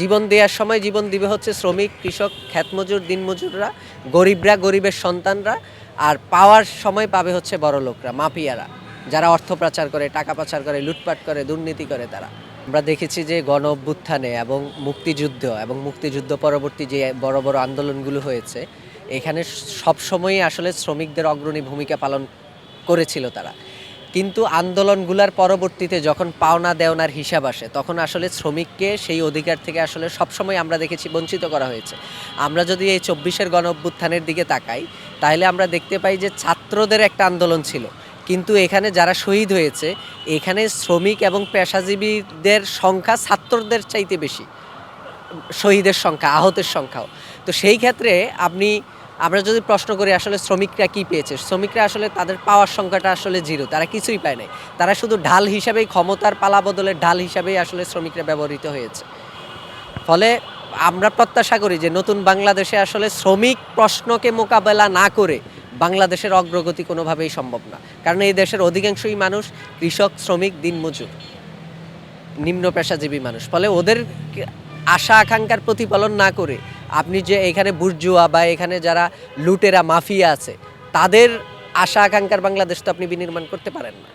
জীবন দেওয়ার সময় জীবন দিবে হচ্ছে শ্রমিক, কৃষক, ক্ষেতমজুর, দিনমজুররা, গরিবরা, গরিবের সন্তানরা। আর পাওয়ার সময় পাবে হচ্ছে বড়লোকরা, মাফিয়ারা, যারা অর্থ পাচার করে, টাকা পাচার করে, লুটপাট করে, দুর্নীতি করে তারা। আমরা দেখেছি যে গণ অভ্যুত্থানে এবং মুক্তিযুদ্ধ পরবর্তী যে বড় বড় আন্দোলনগুলো হয়েছে, এখানে সবসময়ই আসলে শ্রমিকদের অগ্রণী ভূমিকা পালন করেছিল তারা। কিন্তু আন্দোলনগুলার পরবর্তীতে যখন পাওনা দেওনার হিসাব আসে, তখন আসলে শ্রমিককে সেই অধিকার থেকে আসলে সবসময় আমরা দেখেছি বঞ্চিত করা হয়েছে। আমরা যদি এই ২৪-এর গণ অভ্যুত্থানের দিকে তাকাই, তাহলে আমরা দেখতে পাই যে ছাত্রদের একটা আন্দোলন ছিল, কিন্তু এখানে যারা শহীদ হয়েছে, এখানে শ্রমিক এবং পেশাজীবীদের সংখ্যা ছাত্রদের চাইতে বেশি, শহীদের সংখ্যা, আহতের সংখ্যাও। তো সেই ক্ষেত্রে আমরা যদি প্রশ্ন করি আসলে শ্রমিকরা কি পেয়েছে, শ্রমিকরা আসলে তাদের পাওয়ার সংখ্যাটা আসলে জিরো, তারা কিছুই পায় নাই। তারা শুধু ঢাল হিসাবেই, ক্ষমতার পালাবদলের ঢাল হিসাবেই আসলে শ্রমিকরা ব্যবহৃত হয়েছে। ফলে আমরা প্রত্যাশা করি যে নতুন বাংলাদেশে আসলে শ্রমিক প্রশ্নকে মোকাবেলা না করে বাংলাদেশের অগ্রগতি কোনোভাবেই সম্ভব না। কারণ এই দেশের অধিকাংশই মানুষ কৃষক, শ্রমিক, দিনমজুর, নিম্ন পেশাজীবী মানুষ। ফলে ওদের আশা আকাঙ্ক্ষার প্রতিপালন না করে আপনি যে এখানে বুর্জুয়া বা এখানে যারা লুটেরা, মাফিয়া আছে, তাদের আশা আকাঙ্ক্ষার বাংলাদেশ তো আপনি বিনির্মাণ করতে পারেন না।